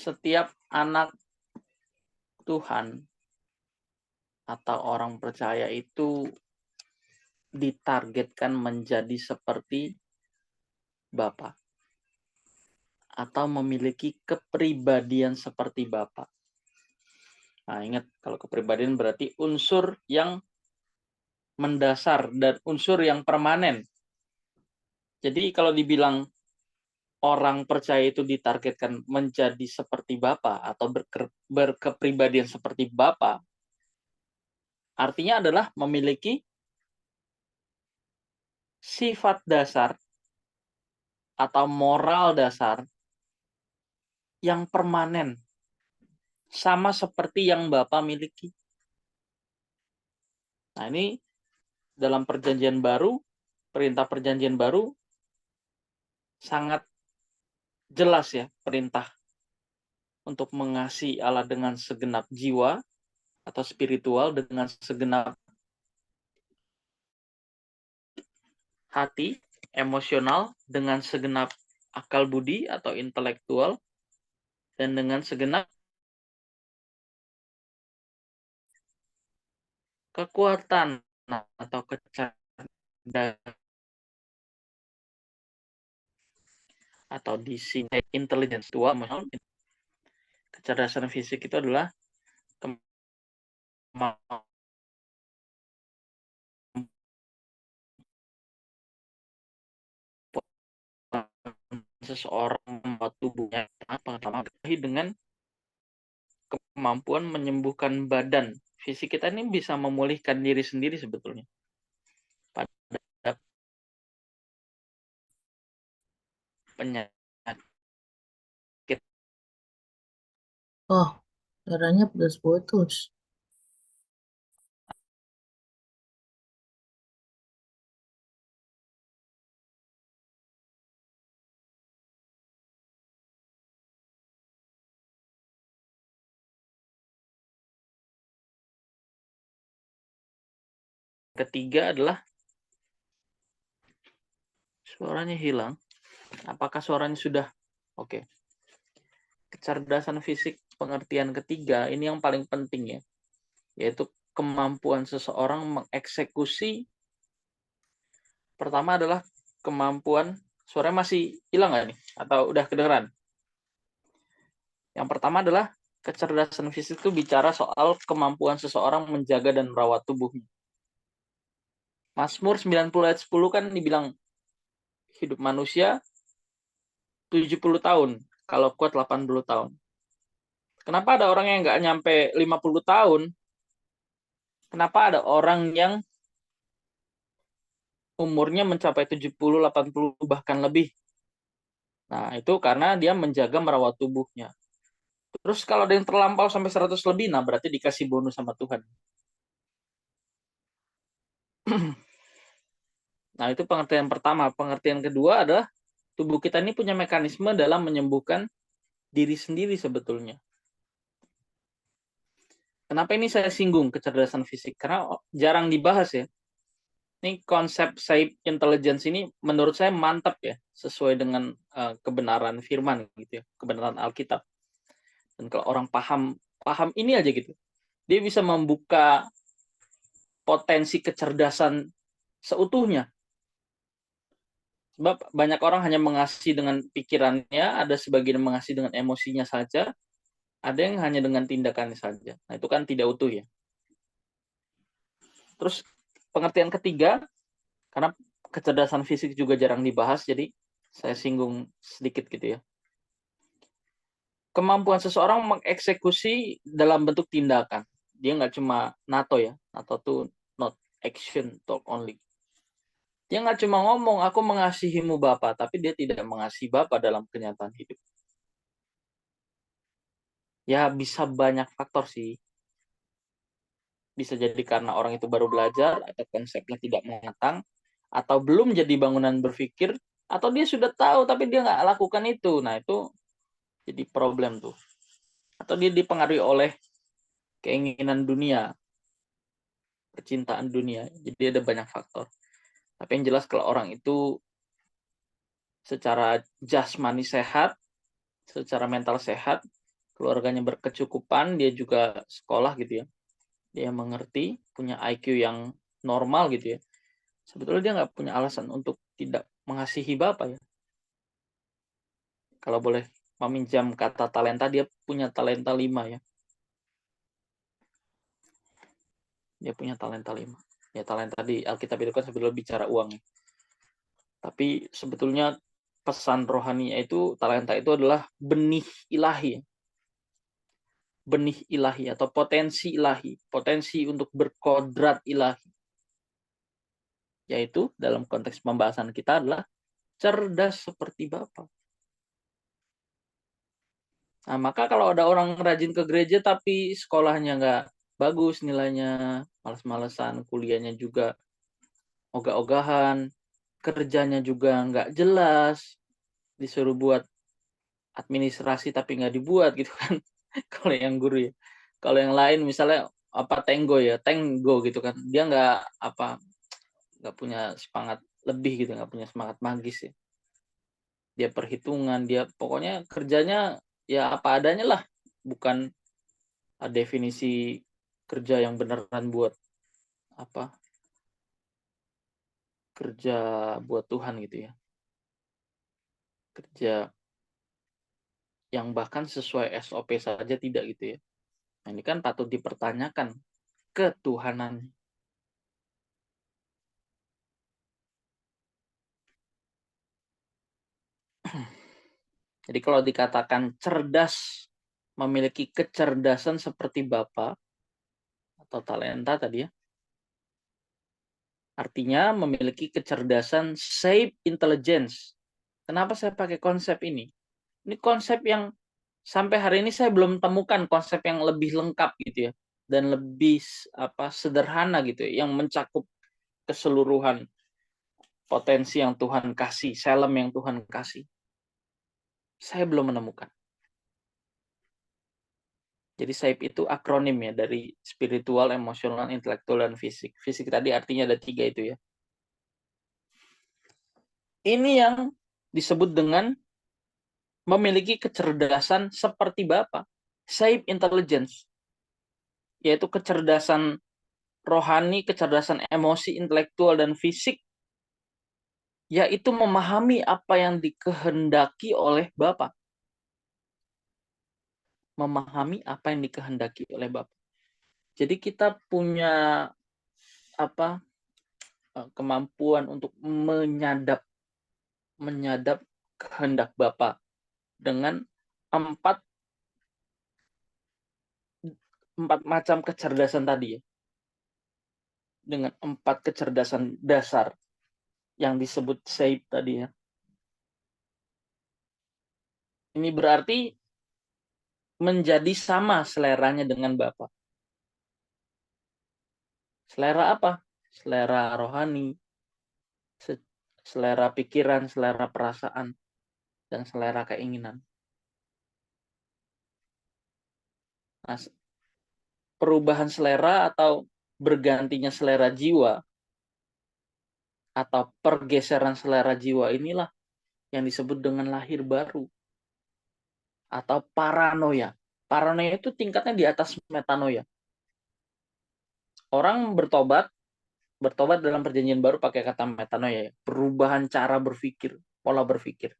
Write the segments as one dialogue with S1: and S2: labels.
S1: setiap anak Tuhan atau orang percaya itu ditargetkan menjadi seperti Bapa atau memiliki kepribadian seperti Bapa. Nah, ingat kalau kepribadian berarti unsur yang mendasar dan unsur yang permanen. Jadi kalau dibilang orang percaya itu ditargetkan menjadi seperti Bapa atau berkepribadian seperti Bapa, artinya adalah memiliki sifat dasar atau moral dasar yang permanen, sama seperti yang Bapa miliki. Nah, ini dalam perjanjian baru, perintah perjanjian baru, sangat jelas ya perintah untuk mengasihi Allah dengan segenap jiwa atau spiritual, dengan segenap hati, emosional, dengan segenap akal budi atau intelektual, dan dengan segenap kekuatan atau kecerdasan atau di sini intelligence tua, kecerdasan fisik itu adalah kemampuan seseorang membuat tubuhnya pertama dengan kemampuan menyembuhkan badan. Fisik kita ini bisa memulihkan diri sendiri sebetulnya. Pada penyakit.
S2: Oh, darahnya putus-putus.
S1: Ketiga adalah suaranya hilang. Apakah suaranya sudah oke? Kecerdasan fisik pengertian ketiga ini yang paling penting ya, yaitu kemampuan seseorang mengeksekusi. Pertama adalah kemampuan, suaranya masih hilang nggak nih? Atau udah kedengeran? Yang pertama adalah kecerdasan fisik itu bicara soal kemampuan seseorang menjaga dan merawat tubuhnya. Mazmur 90 ayat 10 kan dibilang hidup manusia 70 tahun, kalau kuat 80 tahun. Kenapa ada orang yang nggak nyampe 50 tahun? Kenapa ada orang yang umurnya mencapai 70, 80, bahkan lebih? Nah, itu karena dia menjaga merawat tubuhnya. Terus kalau ada yang terlampau sampai 100 lebih, nah berarti dikasih bonus sama Tuhan. Nah, itu pengertian pertama. Pengertian kedua adalah tubuh kita ini punya mekanisme dalam menyembuhkan diri sendiri sebetulnya. Kenapa ini saya singgung kecerdasan fisik? Karena jarang dibahas ya. Ini konsep Saib intelligence ini menurut saya mantap ya, sesuai dengan kebenaran firman gitu ya, kebenaran Alkitab. Dan kalau orang paham ini aja gitu, dia bisa membuka potensi kecerdasan seutuhnya. Sebab banyak orang hanya mengasihi dengan pikirannya, ada sebagian mengasihi dengan emosinya saja, ada yang hanya dengan tindakannya saja. Nah, itu kan tidak utuh ya. Terus pengertian ketiga, karena kecerdasan fisik juga jarang dibahas, jadi saya singgung sedikit gitu ya. Kemampuan seseorang mengeksekusi dalam bentuk tindakan. Dia nggak cuma NATO ya, NATO tuh not action talk only. Dia nggak cuma ngomong, aku mengasihimu Bapa, tapi dia tidak mengasihi Bapa dalam kenyataan hidup. Ya bisa banyak faktor sih. Bisa jadi karena orang itu baru belajar, atau konsepnya tidak matang, atau belum jadi bangunan berpikir, atau dia sudah tahu tapi dia nggak lakukan itu. Nah, itu jadi problem tuh. Atau dia dipengaruhi oleh keinginan dunia, percintaan dunia. Jadi ada banyak faktor. Tapi yang jelas kalau orang itu secara jasmani sehat, secara mental sehat, keluarganya berkecukupan, dia juga sekolah gitu ya, dia mengerti, punya IQ yang normal gitu ya, sebetulnya dia nggak punya alasan untuk tidak mengasihi Bapak ya. Kalau boleh meminjam kata talenta, dia punya talenta 5 ya. Dia punya talenta 5. Ya talenta di Alkitab itu kan sebetulnya bicara uang ya. Tapi sebetulnya pesan rohaninya itu, talenta itu adalah benih ilahi. Benih ilahi atau potensi ilahi. Potensi untuk berkodrat ilahi. Yaitu dalam konteks pembahasan kita adalah cerdas seperti Bapa. Nah, maka kalau ada orang rajin ke gereja tapi sekolahnya nggak bagus nilainya, males-malesan, kuliahnya juga ogah-ogahan, kerjanya juga nggak jelas, disuruh buat administrasi tapi nggak dibuat gitu kan. Kalau yang guru ya. Kalau yang lain misalnya tenggo gitu kan. Dia nggak punya semangat lebih gitu, nggak punya semangat magis ya. Dia perhitungan, dia pokoknya kerjanya ya apa adanya lah. Bukan definisi kerja yang beneran buat apa kerja buat Tuhan gitu ya, kerja yang bahkan sesuai SOP saja tidak gitu ya. Nah, ini kan patut dipertanyakan ketuhanan. Jadi kalau dikatakan cerdas, memiliki kecerdasan seperti Bapa atau talenta tadi ya, artinya memiliki kecerdasan shape intelligence. Kenapa saya pakai konsep ini? Ini konsep yang sampai hari ini saya belum temukan konsep yang lebih lengkap gitu ya, dan lebih sederhana gitu ya, yang mencakup keseluruhan potensi yang Tuhan kasih, helm yang Tuhan kasih. Saya belum menemukan. Jadi SAIP itu akronim ya, dari spiritual, emosional, intelektual, dan fisik. Fisik tadi artinya ada 3 itu ya. Ini yang disebut dengan memiliki kecerdasan seperti Bapa. SAIP intelligence, yaitu kecerdasan rohani, kecerdasan emosi, intelektual, dan fisik, yaitu memahami apa yang dikehendaki oleh Bapa. Memahami apa yang dikehendaki oleh Bapa. Jadi kita punya kemampuan untuk menyadap kehendak Bapa dengan empat macam kecerdasan tadi ya. Dengan 4 kecerdasan dasar yang disebut shape tadi ya. Ini berarti menjadi sama seleranya dengan Bapa. Selera apa? Selera rohani, selera pikiran, selera perasaan, dan selera keinginan. Nah, perubahan selera atau bergantinya selera jiwa atau pergeseran selera jiwa inilah yang disebut dengan lahir baru atau paranoia. Paranoia itu tingkatnya di atas metanoia. Orang bertobat dalam perjanjian baru pakai kata metanoia ya, perubahan cara berpikir, pola berpikir.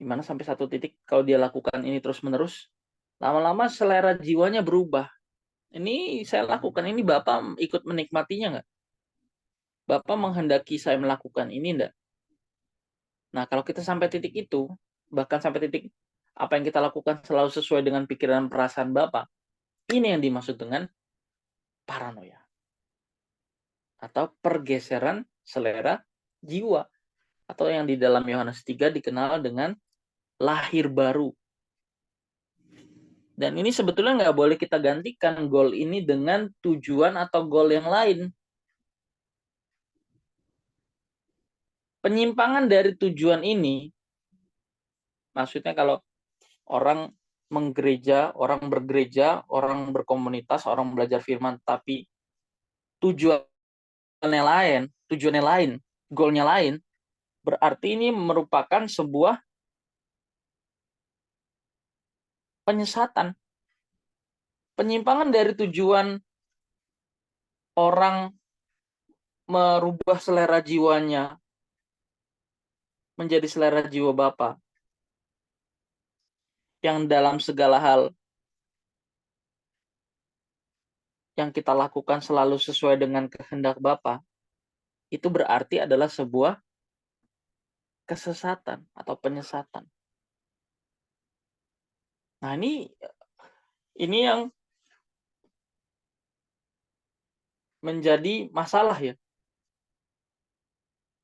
S1: Dimana sampai satu titik kalau dia lakukan ini terus-menerus, lama-lama selera jiwanya berubah. Ini saya lakukan ini, Bapak ikut menikmatinya nggak? Bapak menghendaki saya melakukan ini enggak? Nah, kalau kita sampai titik itu, bahkan sampai titik apa yang kita lakukan selalu sesuai dengan pikiran perasaan Bapak, ini yang dimaksud dengan paranoia atau pergeseran selera jiwa, atau yang di dalam Yohanes 3 dikenal dengan lahir baru. Dan ini sebetulnya nggak boleh kita gantikan goal ini dengan tujuan atau goal yang lain. Penyimpangan dari tujuan ini, maksudnya kalau orang bergereja, orang berkomunitas, orang belajar firman, tapi tujuannya lain, goalnya lain, berarti ini merupakan sebuah penyesatan, penyimpangan dari tujuan orang merubah selera jiwanya menjadi selera jiwa Bapa, yang dalam segala hal yang kita lakukan selalu sesuai dengan kehendak Bapa, itu berarti adalah sebuah kesesatan atau penyesatan. Nah, ini yang menjadi masalah ya.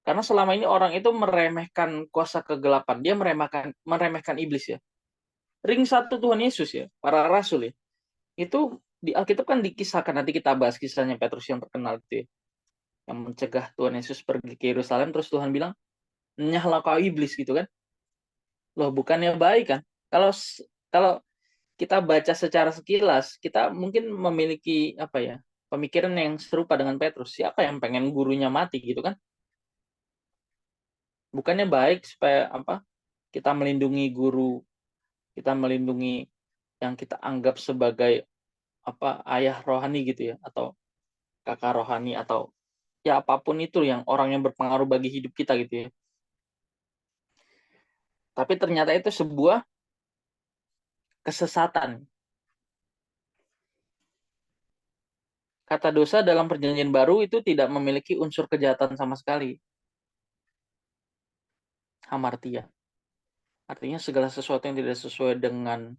S1: Karena selama ini orang itu meremehkan kuasa kegelapan, dia meremehkan iblis ya. Ring satu Tuhan Yesus ya, para rasul ya. Itu di Alkitab kan dikisahkan, nanti kita bahas kisahnya Petrus yang terkenal itu ya. Yang mencegah Tuhan Yesus pergi ke Yerusalem, terus Tuhan bilang, "Nyahlah kau iblis," gitu kan. Loh, bukannya baik kan? Kalau kita baca secara sekilas, kita mungkin memiliki apa ya? Pemikiran yang serupa dengan Petrus. Siapa yang pengen gurunya mati gitu kan? Bukannya baik supaya apa? Kita melindungi guru, kita melindungi yang kita anggap sebagai apa, ayah rohani gitu ya, atau kakak rohani, atau ya apapun itu yang orang yang berpengaruh bagi hidup kita gitu ya. Tapi ternyata itu sebuah kesesatan. Kata dosa dalam perjanjian baru itu tidak memiliki unsur kejahatan sama sekali. Hamartia. Artinya segala sesuatu yang tidak sesuai dengan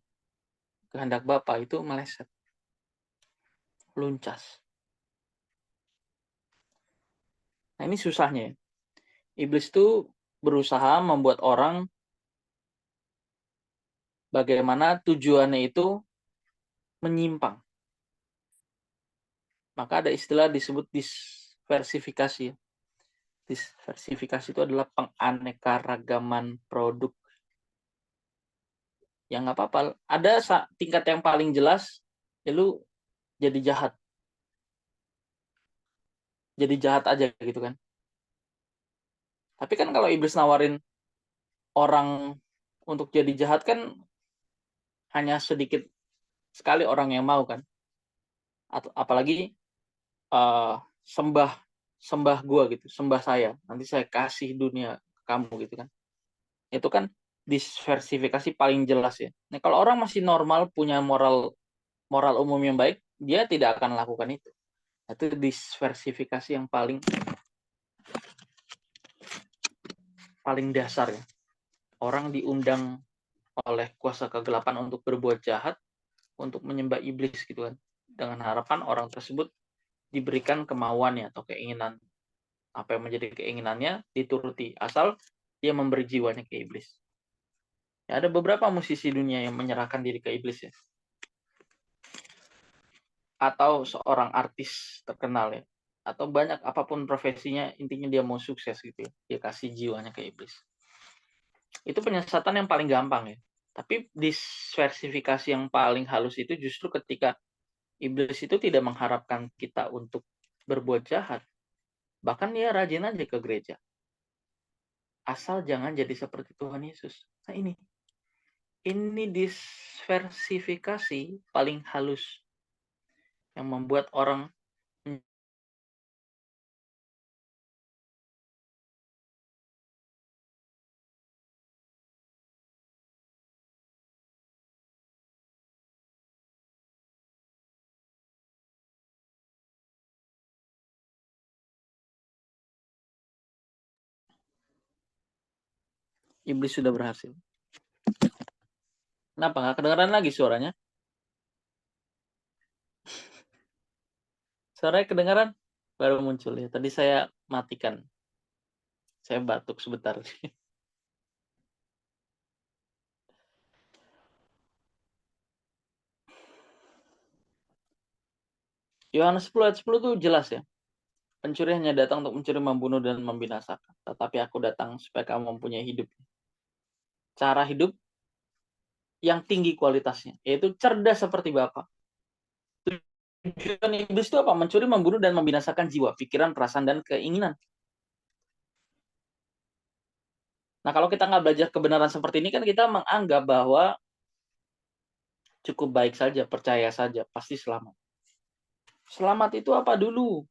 S1: kehendak Bapa itu meleset, luncas. Nah, ini susahnya ya. Iblis itu berusaha membuat orang bagaimana tujuannya itu menyimpang. Maka ada istilah disebut diversifikasi. Diversifikasi itu adalah penganekaragaman produk. Ya nggak apa-apa. Ada tingkat yang paling jelas, ya lu jadi jahat. Jadi jahat aja gitu kan. Tapi kan kalau iblis nawarin orang untuk jadi jahat kan hanya sedikit sekali orang yang mau kan. Atau apalagi sembah sembah gua gitu, sembah saya. Nanti saya kasih dunia ke kamu gitu kan. Itu kan diversifikasi paling jelas ya. Nah, kalau orang masih normal, punya moral moral umum yang baik, dia tidak akan lakukan itu. Itu diversifikasi yang paling dasar ya. Orang diundang oleh kuasa kegelapan untuk berbuat jahat, untuk menyembah iblis gitu kan. Dengan harapan orang tersebut diberikan kemauannya atau keinginan. Apa yang menjadi keinginannya dituruti, asal dia memberi jiwanya ke iblis. Ya, ada beberapa musisi dunia yang menyerahkan diri ke iblis ya. Atau seorang artis terkenal ya. Atau banyak apapun profesinya, intinya dia mau sukses gitu ya. Dia kasih jiwanya ke iblis. Itu penyesatan yang paling gampang ya. Tapi diversifikasi yang paling halus itu justru ketika iblis itu tidak mengharapkan kita untuk berbuat jahat. Bahkan dia rajin aja ke gereja. Asal jangan jadi seperti Tuhan Yesus. Nah, ini diversifikasi paling halus yang membuat orang iblis sudah berhasil. Kenapa nggak kedengaran lagi suaranya? Suaranya kedengaran? Baru muncul ya. Tadi saya matikan. Saya batuk sebentar. Yohanes 10 ayat 10 itu jelas ya. Pencuri hanya datang untuk mencuri, membunuh, dan membinasakan. Tetapi aku datang supaya kamu mempunyai hidup. Cara hidup yang tinggi kualitasnya. Yaitu cerdas seperti Bapa. Tujuan iblis itu apa? Mencuri, membunuh, dan membinasakan jiwa, pikiran, perasaan, dan keinginan. Nah, kalau kita nggak belajar kebenaran seperti ini, kan kita menganggap bahwa Cukup baik saja, percaya saja, pasti selamat. Selamat itu apa dulu?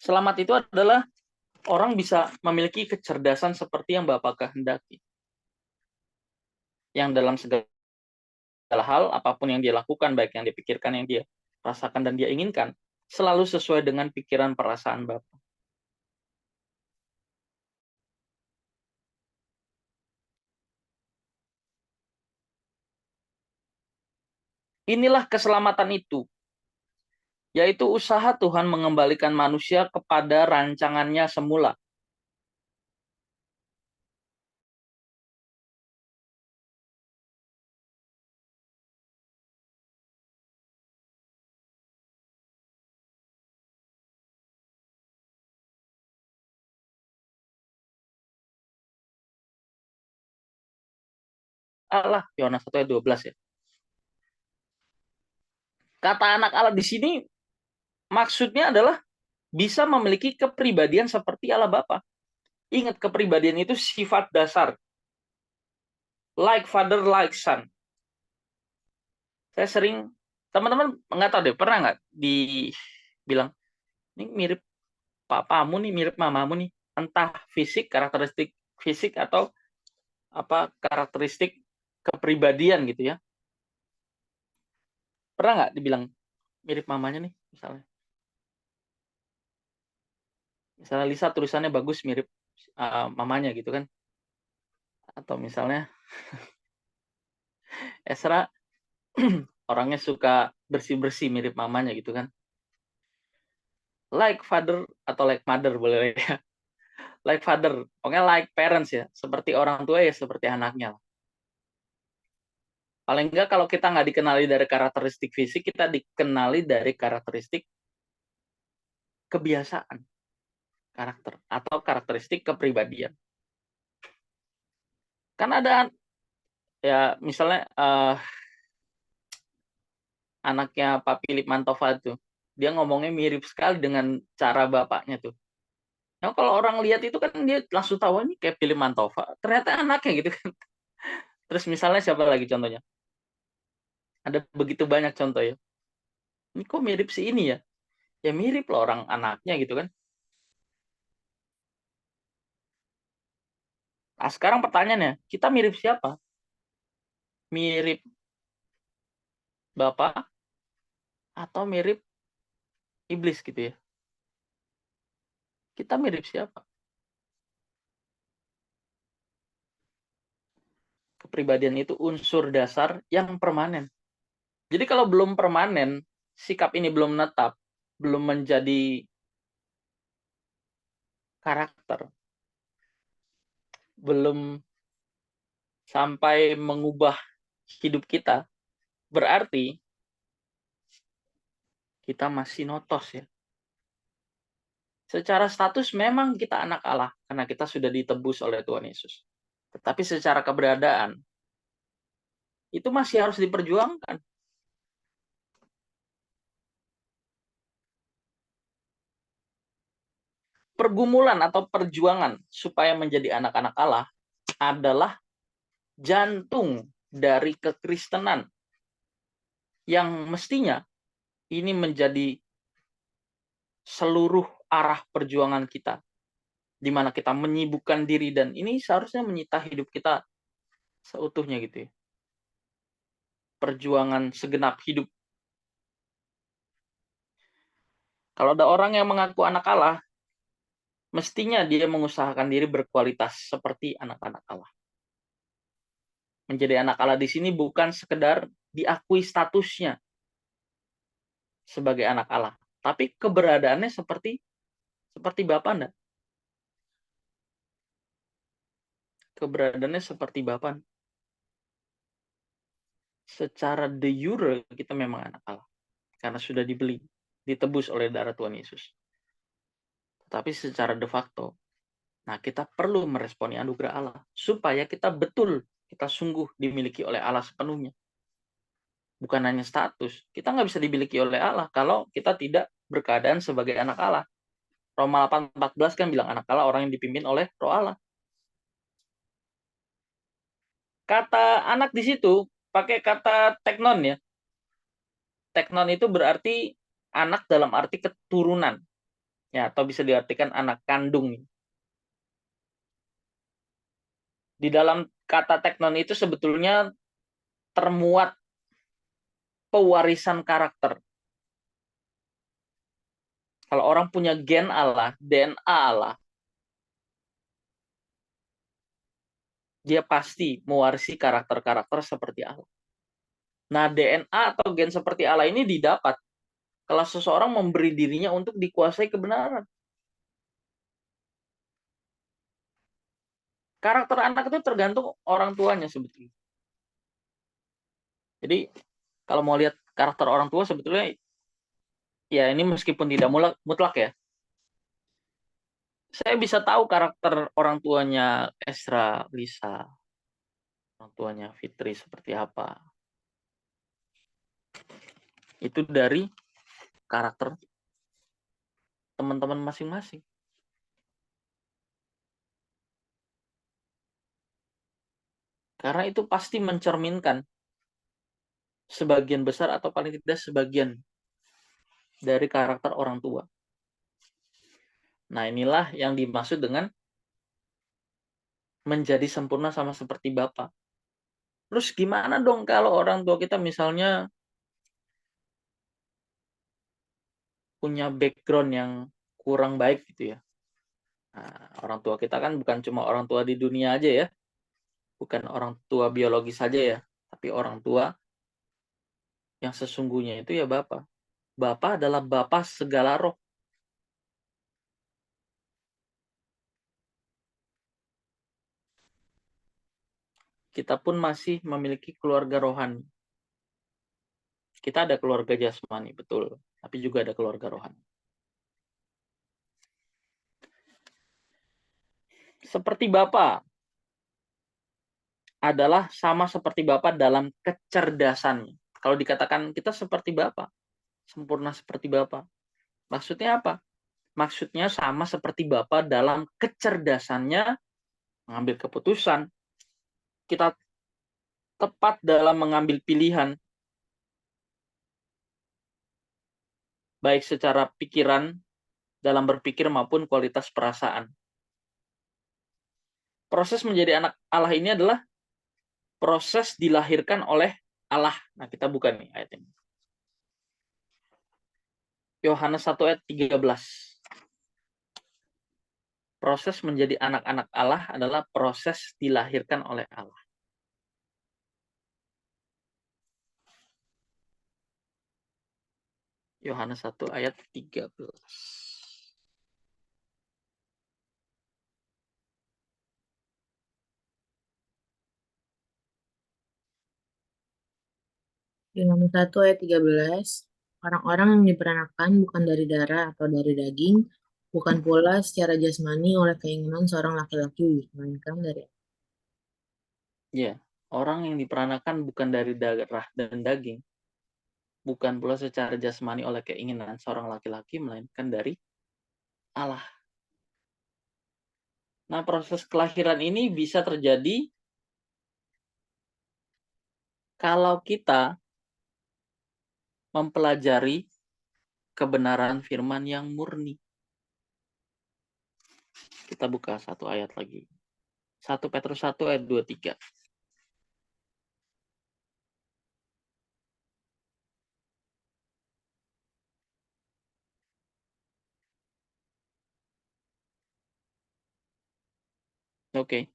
S1: Selamat itu adalah orang bisa memiliki kecerdasan seperti yang Bapak kehendaki. Yang dalam segala hal, apapun yang dia lakukan, baik yang dipikirkan, yang dia rasakan, dan dia inginkan, selalu sesuai dengan pikiran perasaan Bapak. Inilah keselamatan itu, yaitu usaha Tuhan mengembalikan manusia kepada rancangannya semula. Allah, Yohanes 1 ayat 12 ya. Kata anak Allah di sini maksudnya adalah bisa memiliki kepribadian seperti Allah Bapa. Ingat, kepribadian itu sifat dasar. Like father, like son. Saya sering, teman-teman nggak tahu deh, pernah nggak dibilang, ini mirip papamu nih, mirip mamamu nih. Entah fisik, karakteristik fisik, atau apa karakteristik kepribadian gitu ya. Pernah nggak dibilang mirip mamanya nih, misalnya. Misalnya Lisa tulisannya bagus, mirip mamanya gitu kan. Atau misalnya Esra orangnya suka bersih-bersih, mirip mamanya gitu kan. Like father atau like mother boleh ya. Like father, pokoknya like parents ya. Seperti orang tua ya seperti anaknya. Paling enggak kalau kita nggak dikenali dari karakteristik fisik, kita dikenali dari karakteristik kebiasaan karakter atau karakteristik kepribadian. Kan ada ya misalnya anaknya Pak Philip Mantova tuh, dia ngomongnya mirip sekali dengan cara bapaknya tuh. Nah, kalau orang lihat itu kan dia langsung tahu ini kayak Philip Mantova. Ternyata anaknya gitu kan. Terus misalnya siapa lagi contohnya? Ada begitu banyak contoh ya. Ini kok mirip si ini ya? Ya mirip loh orang anaknya gitu kan. Nah, sekarang pertanyaannya, kita mirip siapa? Mirip Bapak atau mirip iblis gitu ya? Kita mirip siapa? Kepribadian itu unsur dasar yang permanen. Jadi kalau belum permanen, sikap ini belum menetap, belum menjadi karakter, belum sampai mengubah hidup kita, berarti kita masih notos ya. Secara status memang kita anak Allah, karena kita sudah ditebus oleh Tuhan Yesus. Tetapi secara keberadaan, itu masih harus diperjuangkan. Pergumulan atau perjuangan supaya menjadi anak-anak Allah adalah jantung dari kekristenan yang mestinya ini menjadi seluruh arah perjuangan kita, di mana kita menyibukkan diri, dan ini seharusnya menyita hidup kita seutuhnya gitu ya. Perjuangan segenap hidup. Kalau ada orang yang mengaku anak Allah, mestinya dia mengusahakan diri berkualitas seperti anak-anak Allah. Menjadi anak Allah di sini bukan sekedar diakui statusnya sebagai anak Allah, tapi keberadaannya seperti Bapa Anda. Keberadaannya seperti Bapa. Secara de jure kita memang anak Allah karena sudah dibeli, ditebus oleh darah Tuhan Yesus. Tapi secara de facto, nah kita perlu meresponi anugerah Allah supaya kita betul, kita sungguh dimiliki oleh Allah sepenuhnya. Bukan hanya status. Kita nggak bisa dimiliki oleh Allah kalau kita tidak berkeadaan sebagai anak Allah. Roma 8:14 kan bilang anak Allah orang yang dipimpin oleh Roh Allah. Kata anak di situ pakai kata teknon ya. Teknon itu berarti anak dalam arti keturunan. Ya, atau bisa diartikan anak kandung. Di dalam kata teknon itu sebetulnya termuat pewarisan karakter. Kalau orang punya gen Allah, DNA Allah, dia pasti mewarisi karakter-karakter seperti Allah. Nah, DNA atau gen seperti Allah ini didapat kalau seseorang memberi dirinya untuk dikuasai kebenaran. Karakter anak itu tergantung orang tuanya sebetulnya. Jadi, kalau mau lihat karakter orang tua sebetulnya, ya ini meskipun tidak mutlak ya, saya bisa tahu karakter orang tuanya Esra, Lisa, orang tuanya Fitri seperti apa. Itu dari karakter teman-teman masing-masing. Karena itu pasti mencerminkan sebagian besar atau paling tidak sebagian dari karakter orang tua. Nah, inilah yang dimaksud dengan menjadi sempurna sama seperti Bapak. Terus gimana dong kalau orang tua kita misalnya punya background yang kurang baik gitu ya. Nah, orang tua kita kan bukan cuma orang tua di dunia aja ya. Bukan orang tua biologis saja ya. Tapi orang tua yang sesungguhnya itu ya Bapak. Bapak adalah Bapak segala roh. Kita pun masih memiliki keluarga rohani. Kita ada keluarga jasmani, betul. Tapi juga ada keluarga rohani. Seperti Bapak adalah sama seperti Bapak dalam kecerdasan. Kalau dikatakan kita seperti Bapak, sempurna seperti Bapak. Maksudnya apa? Maksudnya sama seperti Bapak dalam kecerdasannya mengambil keputusan. Kita tepat dalam mengambil pilihan, baik secara pikiran, dalam berpikir maupun kualitas perasaan. Proses menjadi anak Allah ini adalah proses dilahirkan oleh Allah. Nah, kita buka nih ayat ini. Yohanes 1 ayat 13. Proses menjadi anak-anak Allah adalah proses dilahirkan oleh Allah. Yohanes 1 ayat 13.
S2: Yohanes 1 ayat 13. Orang-orang yang diperanakan bukan dari darah atau dari daging, bukan pula secara jasmani oleh keinginan seorang laki-laki, melainkan dari
S1: Ya, orang yang diperanakan bukan dari darah dan daging, bukan pula secara jasmani oleh keinginan seorang laki-laki, melainkan dari Allah. Nah, proses kelahiran ini bisa terjadi kalau kita mempelajari kebenaran firman yang murni. Kita buka satu ayat lagi. 1 Petrus 1 ayat 23. Oke.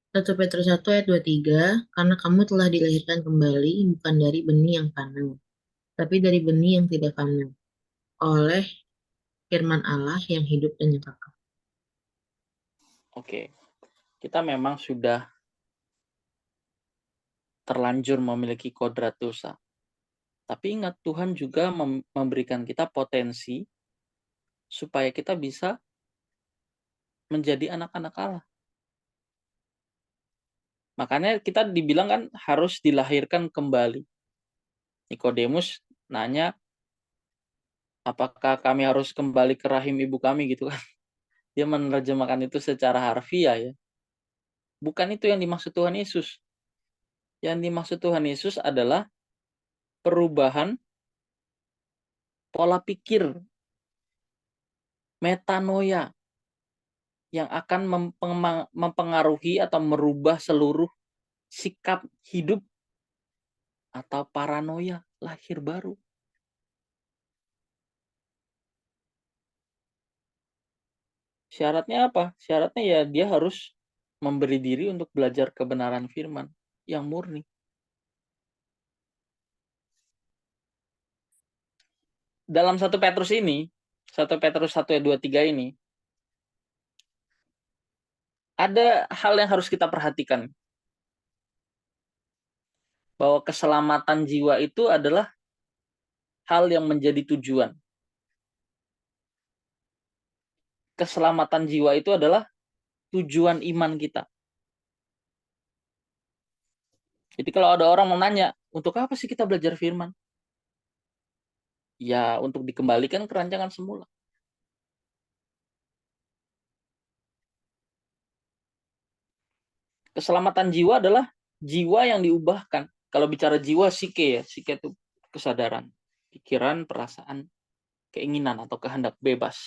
S2: 1 Petrus 1 ayat 23, karena kamu telah dilahirkan kembali bukan dari benih yang fana, tapi dari benih yang tidak fana, oleh firman Allah yang hidup dan yang kekal.
S1: Oke. Kita memang sudah terlanjur memiliki kodrat dosa. Tapi ingat, Tuhan juga memberikan kita potensi supaya kita bisa menjadi anak-anak Allah. Makanya kita dibilang kan harus dilahirkan kembali. Nikodemus nanya, apakah kami harus kembali ke rahim ibu kami gitu kan. Dia menerjemahkan itu secara harfiah ya. Bukan itu yang dimaksud Tuhan Yesus. Yang dimaksud Tuhan Yesus adalah perubahan pola pikir, metanoia, yang akan mempengaruhi atau merubah seluruh sikap hidup, atau paranoia, lahir baru. Syaratnya apa? Syaratnya ya dia harus memberi diri untuk belajar kebenaran firman yang murni. Dalam 1 Petrus ini, 1 Petrus 1 ayat 2-3 ini, ada hal yang harus kita perhatikan. Bahwa keselamatan jiwa itu adalah hal yang menjadi tujuan. Keselamatan jiwa itu adalah tujuan iman kita. Jadi kalau ada orang mau nanya, untuk apa sih kita belajar firman? Ya, untuk dikembalikan ke rancangan semula. Keselamatan jiwa adalah jiwa yang diubahkan. Kalau bicara jiwa, psike ya. Psike itu kesadaran, pikiran, perasaan, keinginan atau kehendak bebas.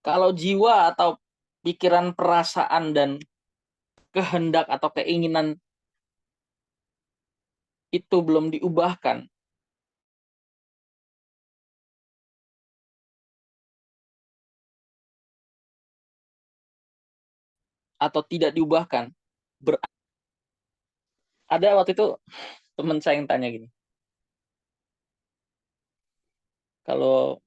S1: Kalau jiwa atau pikiran, perasaan, dan kehendak atau keinginan itu belum diubahkan, atau tidak diubahkan, ada waktu itu teman saya yang tanya gini, kalau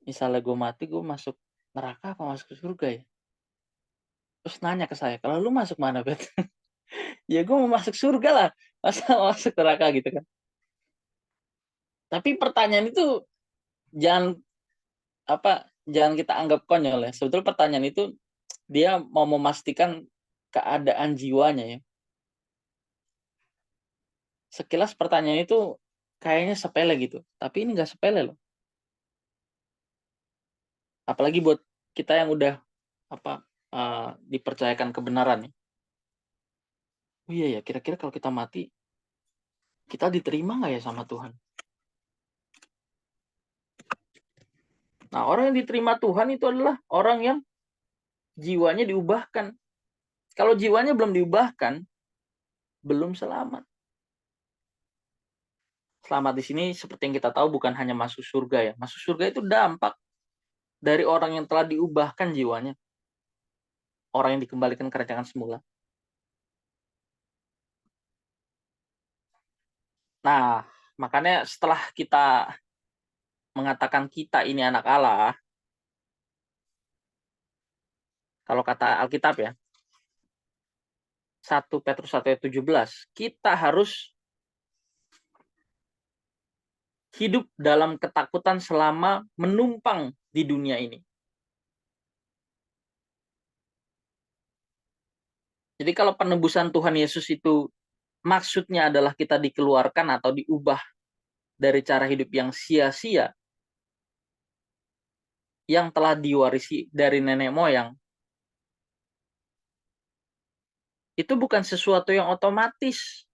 S1: misalnya gue mati, gue masuk neraka apa masuk ke surga ya? Terus nanya ke saya, kalau lu masuk mana, Bet? Ya gue mau masuk surga lah, masa masuk neraka gitu kan. Tapi pertanyaan itu jangan jangan kita anggap konyol ya. Sebetulnya pertanyaan itu dia mau memastikan keadaan jiwanya ya. Sekilas pertanyaan itu kayaknya sepele gitu, tapi ini nggak sepele loh. Apalagi buat kita yang udah dipercayakan kebenaran nih. Oh iya ya, kira-kira kalau kita mati, kita diterima nggak ya sama Tuhan? Nah, orang yang diterima Tuhan itu adalah orang yang jiwanya diubahkan. Kalau jiwanya belum diubahkan, belum selamat. Selamat di sini seperti yang kita tahu bukan hanya masuk surga ya. Masuk surga itu dampak dari orang yang telah diubahkan jiwanya. Orang yang dikembalikan ke rancangan semula. Nah, makanya setelah kita mengatakan kita ini anak Allah, kalau kata Alkitab ya, 1 Petrus 1 ayat 17, kita harus hidup dalam ketakutan selama menumpang di dunia ini. Jadi kalau penebusan Tuhan Yesus itu maksudnya adalah kita dikeluarkan atau diubah dari cara hidup yang sia-sia, yang telah diwarisi dari nenek moyang, itu bukan sesuatu yang otomatis.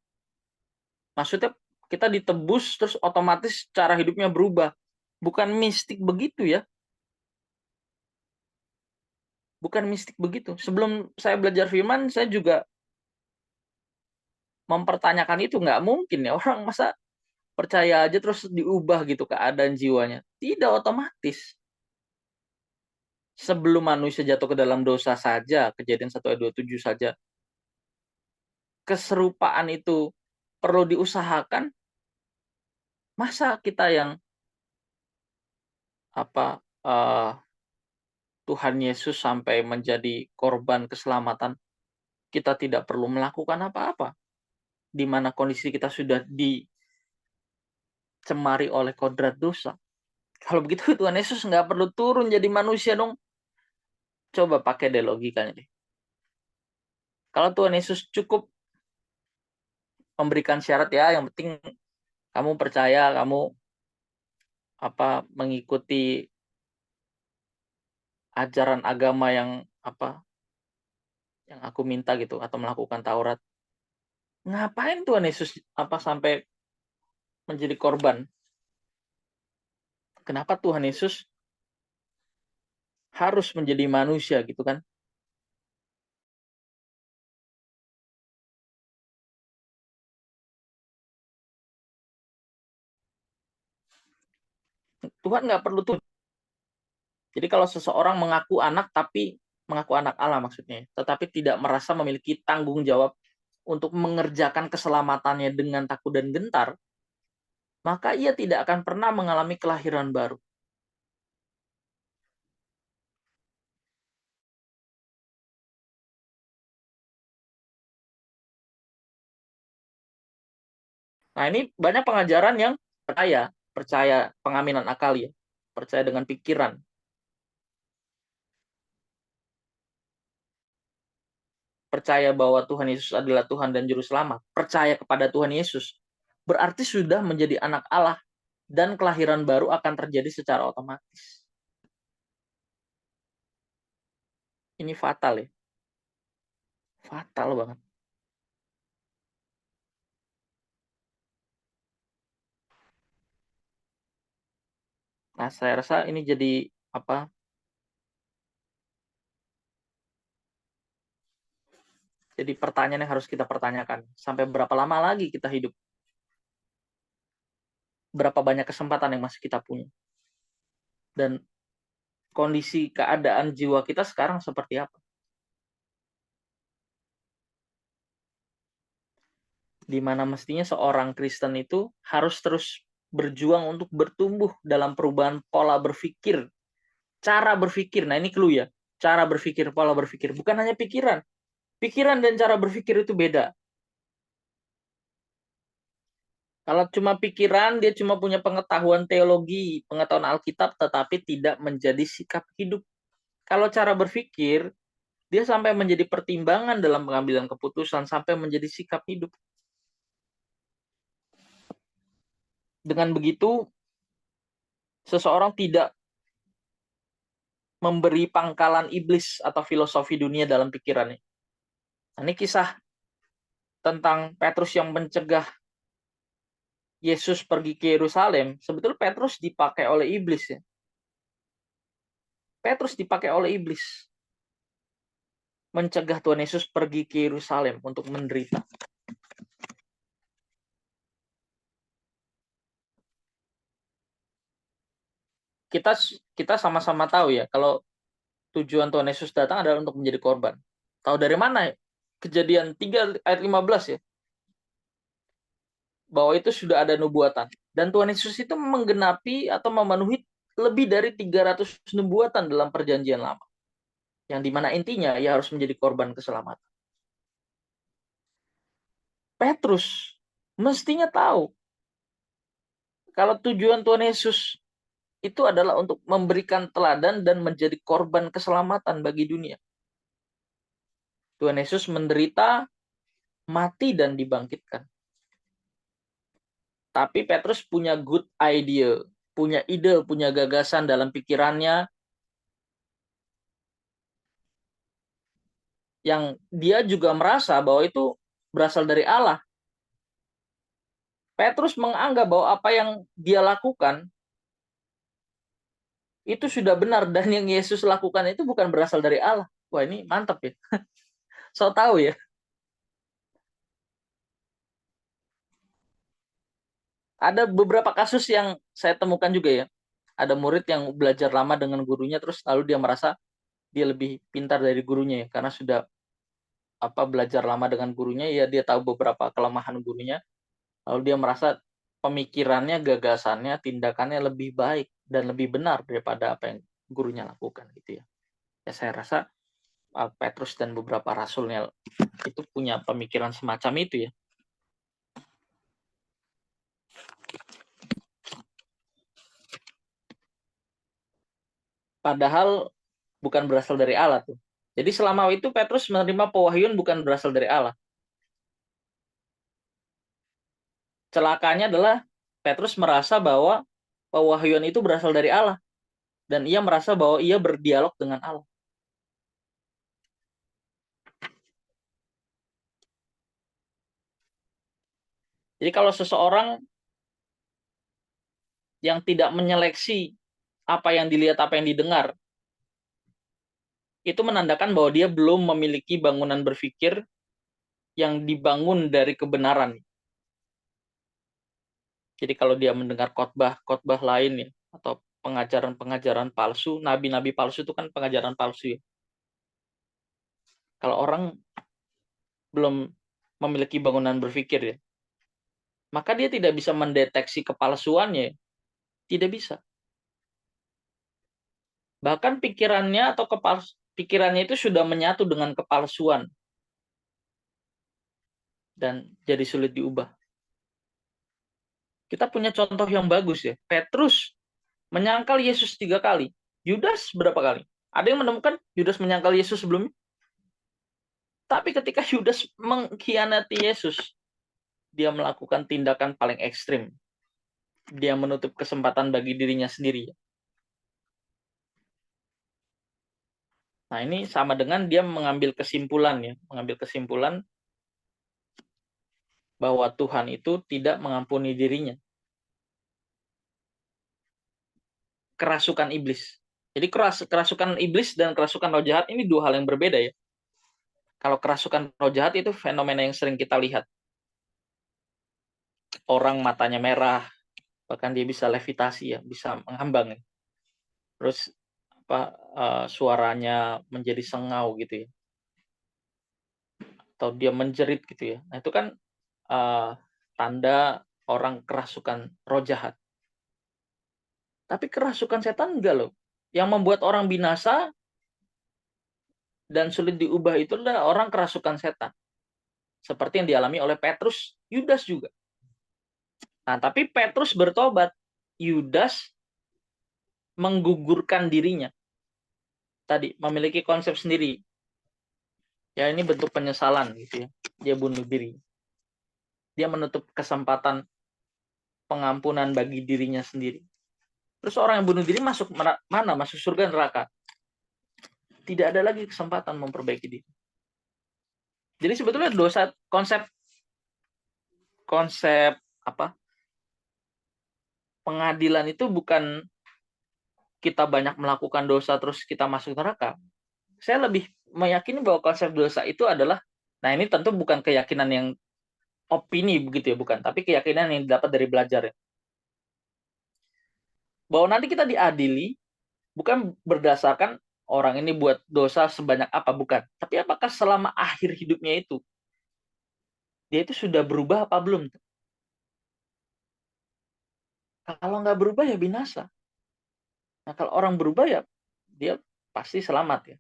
S1: Maksudnya kita ditebus terus otomatis cara hidupnya berubah. Bukan mistik begitu ya. Bukan mistik begitu. Sebelum saya belajar firman, saya juga mempertanyakan itu. Nggak mungkin ya, orang masa percaya aja terus diubah gitu keadaan jiwanya. Tidak otomatis. Sebelum manusia jatuh ke dalam dosa saja, Kejadian 1 ayat 27 saja, keserupaan itu perlu diusahakan. Masa kita yang Tuhan Yesus sampai menjadi korban keselamatan, kita tidak perlu melakukan apa-apa, di mana kondisi kita sudah dicemari oleh kodrat dosa. Kalau begitu Tuhan Yesus nggak perlu turun jadi manusia dong. Coba pakai deh logikanya deh. Kalau Tuhan Yesus cukup memberikan syarat ya, yang penting kamu percaya, kamu mengikuti ajaran agama yang yang aku minta gitu atau melakukan Taurat. Ngapain Tuhan Yesus sampai menjadi korban? Kenapa Tuhan Yesus harus menjadi manusia gitu kan? Tuhan nggak perlu tuh. Jadi kalau seseorang mengaku anak tapi mengaku anak Allah maksudnya, tetapi tidak merasa memiliki tanggung jawab untuk mengerjakan keselamatannya dengan takut dan gentar, maka ia tidak akan pernah mengalami kelahiran baru. Nah, ini banyak pengajaran yang percaya pengaminan akal ya, percaya dengan pikiran, percaya bahwa Tuhan Yesus adalah Tuhan dan Juru Selamat, percaya kepada Tuhan Yesus, berarti sudah menjadi anak Allah dan kelahiran baru akan terjadi secara otomatis. Ini fatal ya. Fatal banget. Nah, saya rasa ini jadi Jadi pertanyaan yang harus kita pertanyakan. Sampai berapa lama lagi kita hidup? Berapa banyak kesempatan yang masih kita punya? Dan kondisi keadaan jiwa kita sekarang seperti apa? Di mana mestinya seorang Kristen itu harus terus berjuang untuk bertumbuh dalam perubahan pola berpikir, cara berpikir. Nah, ini clue ya. Cara berpikir, pola berpikir. Bukan hanya pikiran. Pikiran dan cara berpikir itu beda. Kalau cuma pikiran, dia cuma punya pengetahuan teologi, pengetahuan Alkitab, tetapi tidak menjadi sikap hidup. Kalau cara berpikir, dia sampai menjadi pertimbangan dalam pengambilan keputusan, sampai menjadi sikap hidup. Dengan begitu, seseorang tidak memberi pangkalan iblis atau filosofi dunia dalam pikirannya. Nah, ini kisah tentang Petrus yang mencegah Yesus pergi ke Yerusalem. Sebetulnya Petrus dipakai oleh iblis ya. Petrus dipakai oleh iblis mencegah Tuhan Yesus pergi ke Yerusalem untuk menderita. Kita sama-sama tahu ya, kalau tujuan Tuhan Yesus datang adalah untuk menjadi korban. Tahu dari mana? Kejadian 3 ayat 15 ya. Bahwa itu sudah ada nubuatan. Dan Tuhan Yesus itu menggenapi atau memenuhi lebih dari 300 nubuatan dalam perjanjian lama. Yang dimana intinya ia harus menjadi korban keselamatan. Petrus mestinya tahu kalau tujuan Tuhan Yesus itu adalah untuk memberikan teladan dan menjadi korban keselamatan bagi dunia. Tuhan Yesus menderita, mati, dan dibangkitkan. Tapi Petrus punya good idea, punya ide, punya gagasan dalam pikirannya yang dia juga merasa bahwa itu berasal dari Allah. Petrus menganggap bahwa apa yang dia lakukan itu sudah benar dan yang Yesus lakukan itu bukan berasal dari Allah. Wah, ini mantap ya. So tahu ya. Ada beberapa kasus yang saya temukan juga ya. Ada murid yang belajar lama dengan gurunya terus lalu dia merasa dia lebih pintar dari gurunya ya karena sudah belajar lama dengan gurunya ya dia tahu beberapa kelemahan gurunya lalu dia merasa pemikirannya, gagasannya, tindakannya lebih baik dan lebih benar daripada apa yang gurunya lakukan gitu ya. Ya saya rasa Petrus dan beberapa rasulnya itu punya pemikiran semacam itu ya. Padahal bukan berasal dari Allah tuh. Jadi selama itu Petrus menerima pewahyuan bukan berasal dari Allah. Celakanya adalah Petrus merasa bahwa pewahyuan itu berasal dari Allah. dan ia merasa bahwa ia berdialog dengan Allah. Jadi kalau seseorang yang tidak menyeleksi apa yang dilihat, apa yang didengar, itu menandakan bahwa dia belum memiliki bangunan berpikir yang dibangun dari kebenaran. Jadi kalau dia mendengar khotbah lain ya, atau pengajaran-pengajaran palsu, nabi-nabi palsu itu kan pengajaran palsu ya. Kalau orang belum memiliki bangunan berpikir ya, maka dia tidak bisa mendeteksi kepalsuannya. Tidak bisa. Bahkan pikirannya itu sudah menyatu dengan kepalsuan dan jadi sulit diubah. Kita punya contoh yang bagus ya. Petrus menyangkal Yesus 3 kali. Yudas berapa kali? Ada yang menemukan Yudas menyangkal Yesus sebelumnya? Tapi ketika Yudas mengkhianati Yesus, dia melakukan tindakan paling ekstrim. Dia menutup kesempatan bagi dirinya sendiri. Nah, ini sama dengan dia mengambil kesimpulan ya, bahwa Tuhan itu tidak mengampuni dirinya. Kerasukan iblis. Jadi kerasukan iblis dan kerasukan roh jahat ini dua hal yang berbeda ya. Kalau kerasukan roh jahat itu fenomena yang sering kita lihat. Orang matanya merah, bahkan dia bisa levitasi ya, bisa mengambang ya. Terus suaranya menjadi sengau gitu ya, atau dia menjerit gitu ya. Nah itu kan tanda orang kerasukan roh jahat. Tapi kerasukan setan enggak loh. Yang membuat orang binasa dan sulit diubah itu adalah orang kerasukan setan. Seperti yang dialami oleh Petrus, Yudas juga. Nah, tapi Petrus bertobat, Yudas menggugurkan dirinya. Tadi memiliki konsep sendiri. Ya ini bentuk penyesalan gitu ya. Dia bunuh diri. Dia menutup kesempatan pengampunan bagi dirinya sendiri. Terus orang yang bunuh diri masuk mana? Masuk surga neraka. Tidak ada lagi kesempatan memperbaiki diri. Jadi sebetulnya dosa konsep pengadilan itu bukan kita banyak melakukan dosa terus kita masuk neraka. Saya lebih meyakini bahwa konsep dosa itu adalah, nah ini tentu bukan keyakinan yang opini begitu ya, bukan, tapi keyakinan yang dapat dari belajar ya. Bahwa nanti kita diadili bukan berdasarkan orang ini buat dosa sebanyak apa, bukan. Tapi apakah selama akhir hidupnya itu dia itu sudah berubah apa belum? Kalau nggak berubah ya binasa. Nah kalau orang berubah ya dia pasti selamat ya.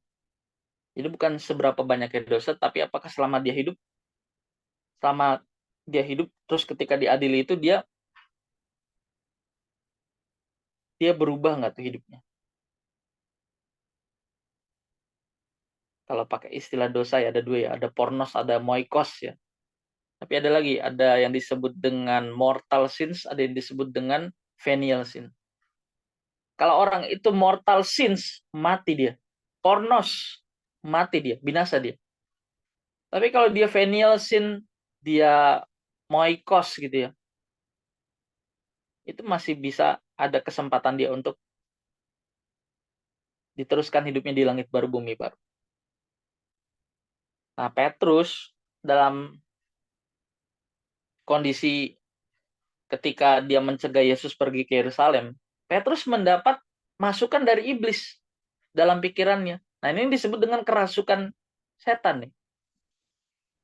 S1: Jadi bukan seberapa banyaknya dosa, tapi apakah selama dia hidup terus ketika diadili itu dia berubah nggak tuh hidupnya. Kalau pakai istilah dosa ya ada dua ya, ada pornos, ada moikos ya. Tapi ada lagi, ada yang disebut dengan mortal sins, ada yang disebut dengan venial sin. Kalau orang itu mortal sins, mati dia. Pornos, mati dia, binasa dia. Tapi kalau dia venial sin, dia moikos gitu ya, itu masih bisa ada kesempatan dia untuk diteruskan hidupnya di langit baru bumi baru. Nah, Petrus dalam kondisi ketika dia mencegah Yesus pergi ke Yerusalem, Petrus mendapat masukan dari iblis dalam pikirannya. Nah, ini disebut dengan kerasukan setan nih.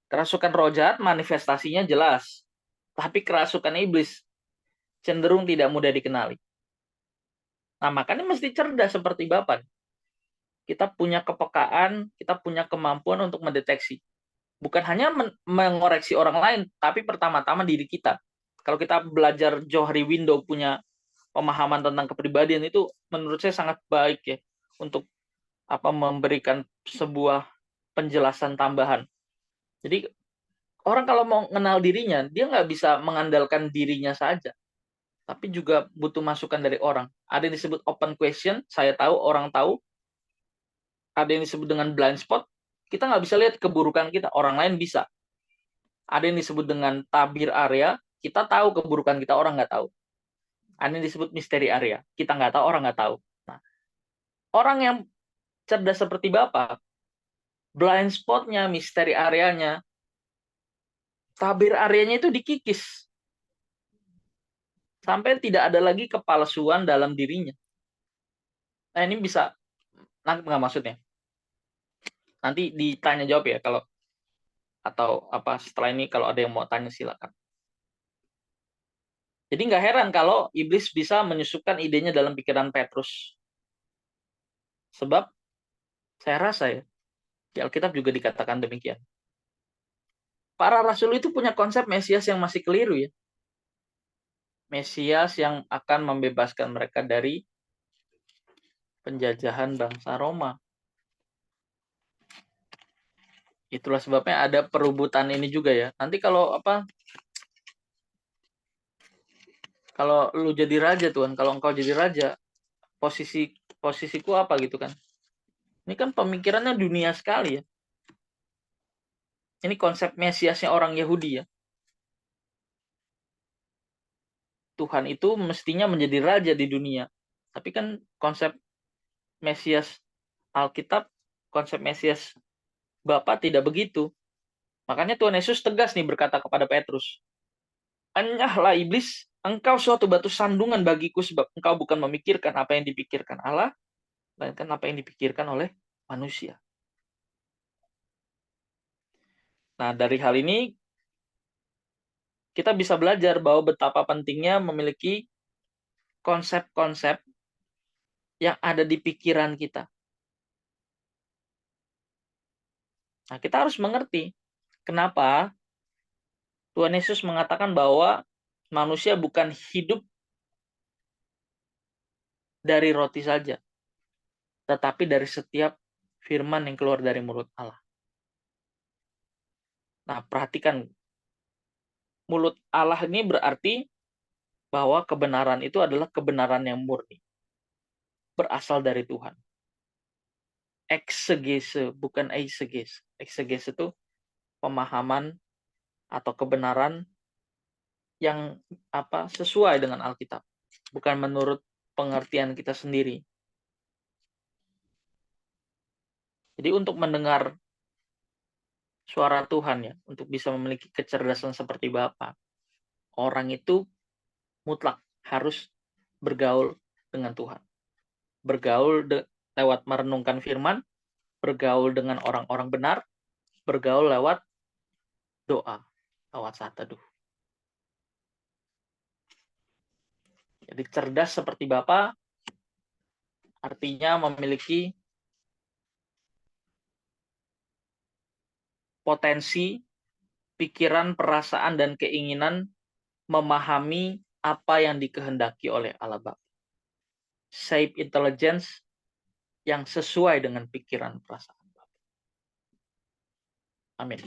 S1: Kerasukan roh jahat manifestasinya jelas, tapi kerasukan iblis cenderung tidak mudah dikenali. Nah, makanya mesti cerdas seperti Bapak. Kita punya kepekaan, kita punya kemampuan untuk mendeteksi. Bukan hanya mengoreksi orang lain, tapi pertama-tama diri kita. Kalau kita belajar Johari Window punya pemahaman tentang kepribadian itu menurut saya sangat baik ya untuk memberikan sebuah penjelasan tambahan. Jadi orang kalau mau mengenal dirinya, dia nggak bisa mengandalkan dirinya saja. tapi juga butuh masukan dari orang. Ada yang disebut open question, saya tahu, orang tahu. Ada yang disebut dengan blind spot, kita nggak bisa lihat keburukan kita, orang lain bisa. Ada yang disebut dengan tabir area, kita tahu keburukan kita, orang nggak tahu. Ada yang disebut misteri area, kita nggak tahu, orang nggak tahu. Nah, orang yang cerdas seperti Bapak, blind spotnya, misteri areanya, tabir areanya itu dikikis. Sampai tidak ada lagi kepalsuan dalam dirinya. Nah, ini bisa, nggak maksudnya? Nanti ditanya jawab ya, kalau atau apa setelah ini kalau ada yang mau tanya silakan. Jadi nggak heran kalau iblis bisa menyusupkan idenya dalam pikiran Petrus. Sebab saya rasa ya, di Alkitab juga dikatakan demikian. Para rasul itu punya konsep Mesias yang masih keliru ya. Mesias yang akan membebaskan mereka dari penjajahan bangsa Roma. Itulah sebabnya ada perebutan ini juga ya. Nanti kalau kalau lu jadi raja Tuhan, kalau engkau jadi raja, posisiku apa gitu kan. Ini kan pemikirannya dunia sekali ya. Ini konsep Mesiasnya orang Yahudi ya. Tuhan itu mestinya menjadi raja di dunia. Tapi kan konsep Mesias Alkitab, konsep Mesias Bapa tidak begitu. Makanya Tuhan Yesus tegas nih berkata kepada Petrus, "Enyahlah iblis, engkau suatu batu sandungan bagiku sebab engkau bukan memikirkan apa yang dipikirkan Allah, melainkan apa yang dipikirkan oleh manusia." Nah, dari hal ini kita bisa belajar bahwa betapa pentingnya memiliki konsep-konsep yang ada di pikiran kita. Nah, kita harus mengerti kenapa Tuhan Yesus mengatakan bahwa manusia bukan hidup dari roti saja, tetapi dari setiap firman yang keluar dari mulut Allah. Nah, perhatikan, mulut Allah ini berarti bahwa kebenaran itu adalah kebenaran yang murni, berasal dari Tuhan. Eksegese, bukan eisegese. Eksegese itu pemahaman atau kebenaran yang sesuai dengan Alkitab, bukan menurut pengertian kita sendiri. Jadi untuk mendengar suara Tuhan ya, untuk bisa memiliki kecerdasan seperti Bapa, orang itu mutlak harus bergaul dengan Tuhan. Bergaul lewat merenungkan firman, bergaul dengan orang-orang benar, bergaul lewat doa, lewat saat teduh. Jadi cerdas seperti Bapa artinya memiliki potensi, pikiran, perasaan, dan keinginan memahami apa yang dikehendaki oleh Allah Bapa. Shape intelligence yang sesuai dengan pikiran perasaan Bapa. Amin.